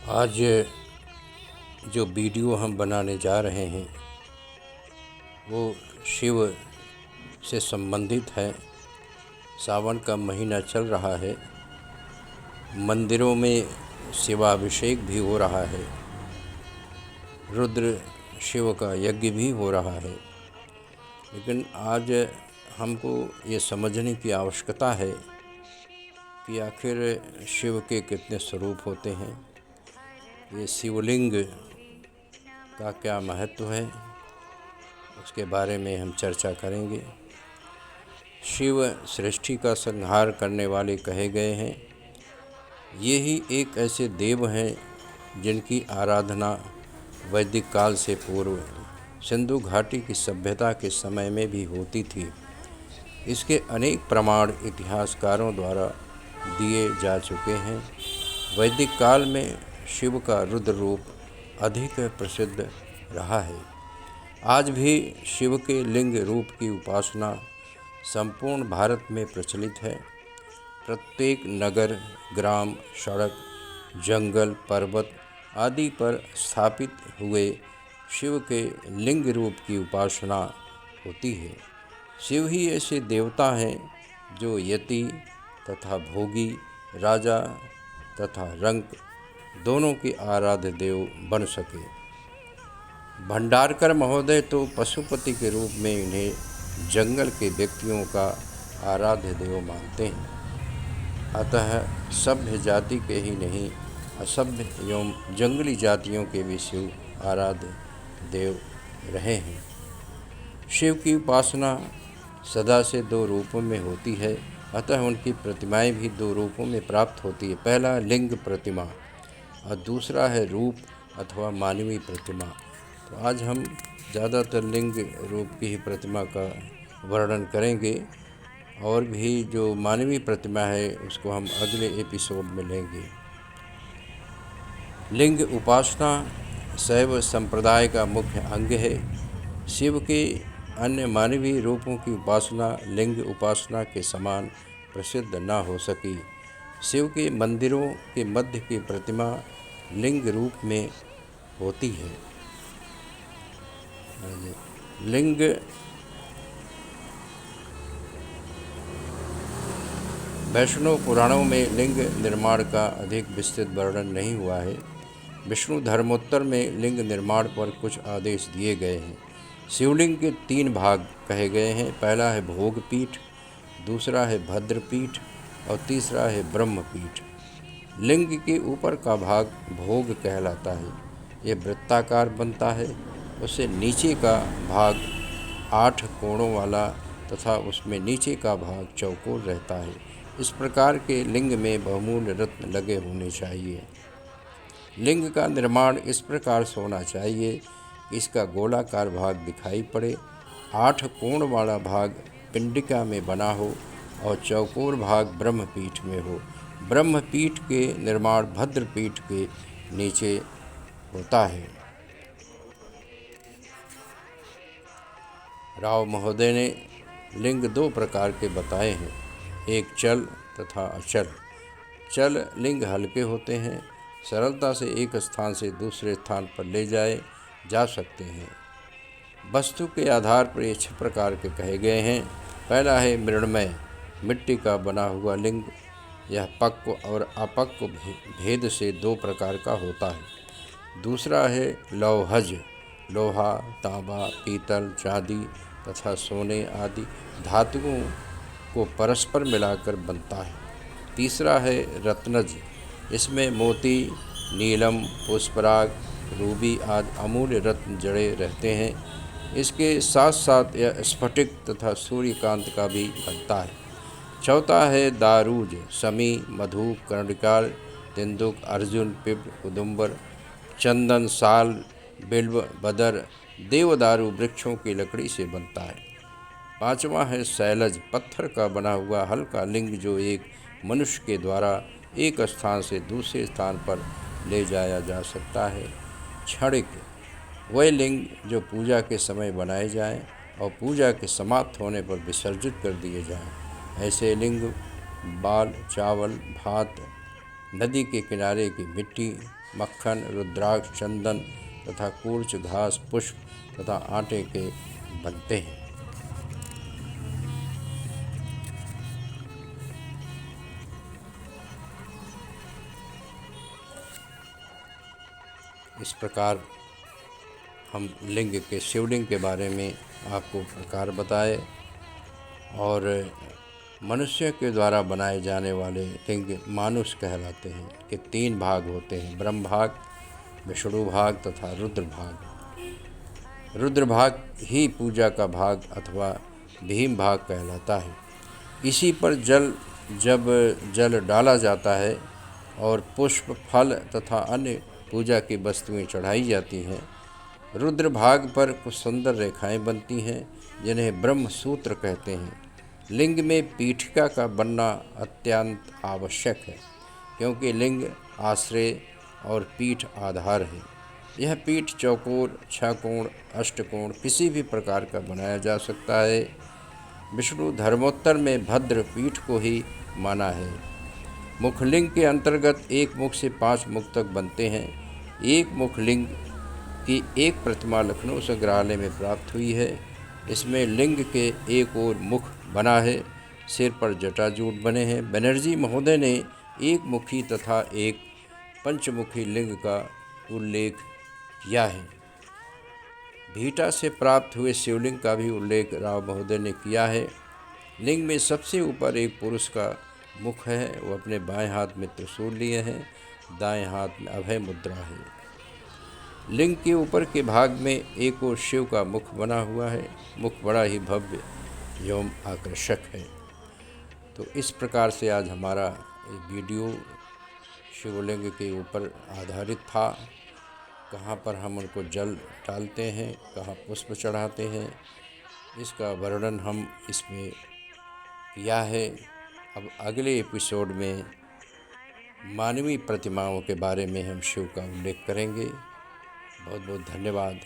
आज जो वीडियो हम बनाने जा रहे हैं वो शिव से संबंधित है। सावन का महीना चल रहा है, मंदिरों में शिवाभिषेक भी हो रहा है, रुद्र शिव का यज्ञ भी हो रहा है। लेकिन आज हमको ये समझने की आवश्यकता है कि आखिर शिव के कितने स्वरूप होते हैं, ये शिवलिंग का क्या महत्व है, उसके बारे में हम चर्चा करेंगे। शिव सृष्टि का संहार करने वाले कहे गए हैं। ये ही एक ऐसे देव हैं जिनकी आराधना वैदिक काल से पूर्व सिंधु घाटी की सभ्यता के समय में भी होती थी। इसके अनेक प्रमाण इतिहासकारों द्वारा दिए जा चुके हैं। वैदिक काल में शिव का रुद्र रूप अधिक प्रसिद्ध रहा है। आज भी शिव के लिंग रूप की उपासना संपूर्ण भारत में प्रचलित है। प्रत्येक नगर, ग्राम, सड़क, जंगल, पर्वत आदि पर स्थापित हुए शिव के लिंग रूप की उपासना होती है। शिव ही ऐसे देवता हैं जो यति तथा भोगी, राजा तथा रंक दोनों के आराध्य देव बन सके। भंडारकर महोदय तो पशुपति के रूप में इन्हें जंगल के व्यक्तियों का आराध्य देव मानते हैं। अतः सभ्य जाति के ही नहीं, असभ्य एवं जंगली जातियों के भी शिव आराध्य देव रहे हैं। शिव की उपासना सदा से दो रूपों में होती है, अतः उनकी प्रतिमाएं भी दो रूपों में प्राप्त होती है। पहला लिंग प्रतिमा और दूसरा है रूप अथवा मानवीय प्रतिमा। तो आज हम ज़्यादातर लिंग रूप की ही प्रतिमा का वर्णन करेंगे, और भी जो मानवीय प्रतिमा है उसको हम अगले एपिसोड में लेंगे। लिंग उपासना शैव संप्रदाय का मुख्य अंग है। शिव के अन्य मानवीय रूपों की उपासना लिंग उपासना के समान प्रसिद्ध न हो सकी। शिव के मंदिरों के मध्य की प्रतिमा लिंग रूप में होती है। लिंग वैष्णव पुराणों में लिंग निर्माण का अधिक विस्तृत वर्णन नहीं हुआ है। विष्णु धर्मोत्तर में लिंग निर्माण पर कुछ आदेश दिए गए हैं। शिवलिंग के 3 भाग कहे गए हैं। पहला है भोगपीठ, दूसरा है भद्रपीठ और तीसरा है ब्रह्मपीठ। लिंग के ऊपर का भाग भोग कहलाता है। ये वृत्ताकार बनता है। उससे नीचे का भाग 8 कोणों वाला तथा उसमें नीचे का भाग चौकोर रहता है। इस प्रकार के लिंग में बहुमूल्य रत्न लगे होने चाहिए। लिंग का निर्माण इस प्रकार से होना चाहिए कि इसका गोलाकार भाग दिखाई पड़े, 8 कोण वाला भाग पिंडिका में बना हो और चौकोर भाग ब्रह्मपीठ में हो। ब्रह्मपीठ के निर्माण भद्रपीठ के नीचे होता है। राव महोदय ने लिंग 2 प्रकार के बताए हैं, एक चल तथा अचल। चल लिंग हल्के होते हैं, सरलता से एक स्थान से दूसरे स्थान पर ले जाए जा सकते हैं। वस्तु के आधार पर ये 6 प्रकार के कहे गए हैं। पहला है मृण्मय, मिट्टी का बना हुआ लिंग। यह पक्व और अपक्व भेद से 2 प्रकार का होता है। दूसरा है लौहज, लोहा, तांबा, पीतल, चांदी तथा सोने आदि धातुओं को परस्पर मिलाकर बनता है। तीसरा है रत्नज, इसमें मोती, नीलम, पुष्पराग, रूबी आदि अमूल्य रत्न जड़े रहते हैं। इसके साथ साथ यह स्फटिक तथा सूर्यकांत का भी बनता है। चौथा है दारूज, समी, मधु, कर्णिकाल, तेंदुक, अर्जुन, पिप्र, उदुम्बर, चंदन, साल, बिल्व, बदर, देवदारू वृक्षों की लकड़ी से बनता है। पांचवा है शैलज, पत्थर का बना हुआ हल्का लिंग जो एक मनुष्य के द्वारा एक स्थान से दूसरे स्थान पर ले जाया जा सकता है। क्षणिक, वह लिंग जो पूजा के समय बनाए जाएं और पूजा के समाप्त होने पर विसर्जित कर दिए जाएं। ऐसे लिंग बाल, चावल, भात, नदी के किनारे की मिट्टी, मक्खन, रुद्राक्ष, चंदन तथा कूर्च, घास, पुष्प तथा आटे के बनते हैं। इस प्रकार हम लिंग के, शिवलिंग के बारे में आपको प्रकार बताए। और मनुष्य के द्वारा बनाए जाने वाले लिंग मानुष कहलाते हैं कि 3 भाग होते हैं, ब्रह्म भाग, विष्णु भाग तथा रुद्र भाग। रुद्र भाग ही पूजा का भाग अथवा भीम भाग कहलाता है। इसी पर जब जल डाला जाता है और पुष्प, फल तथा अन्य पूजा की वस्तुएं चढ़ाई जाती हैं, रुद्र भाग पर कुछ सुंदर रेखाएं बनती हैं जिन्हें ब्रह्म सूत्र कहते हैं। लिंग में पीठिका का बनना अत्यंत आवश्यक है, क्योंकि लिंग आश्रय और पीठ आधार है। यह पीठ चौकोर, छकोण, अष्टकोण किसी भी प्रकार का बनाया जा सकता है। विष्णु धर्मोत्तर में भद्र पीठ को ही माना है। मुखलिंग के अंतर्गत एक मुख से 5 मुख तक बनते हैं। एक मुखलिंग की एक प्रतिमा लखनऊ संग्रहालय में प्राप्त हुई है। इसमें लिंग के एक ओर मुख बना है, सिर पर जटाजूट बने हैं। बनर्जी महोदय ने एक मुखी तथा एक पंचमुखी लिंग का उल्लेख किया है। भीटा से प्राप्त हुए शिवलिंग का भी उल्लेख राव महोदय ने किया है। लिंग में सबसे ऊपर एक पुरुष का मुख है, वो अपने बाएं हाथ में त्रिशूल लिए हैं, दाएं हाथ में अभय मुद्रा है। लिंग के ऊपर के भाग में एक और शिव का मुख बना हुआ है। मुख बड़ा ही भव्य एवं आकर्षक है। तो इस प्रकार से आज हमारा ये वीडियो शिवलिंग के ऊपर आधारित था। कहाँ पर हम उनको जल डालते हैं, कहाँ पुष्प चढ़ाते हैं, इसका वर्णन हम इसमें किया है। अब अगले एपिसोड में मानवीय प्रतिमाओं के बारे में हम शिव का उल्लेख करेंगे। बहुत बहुत धन्यवाद।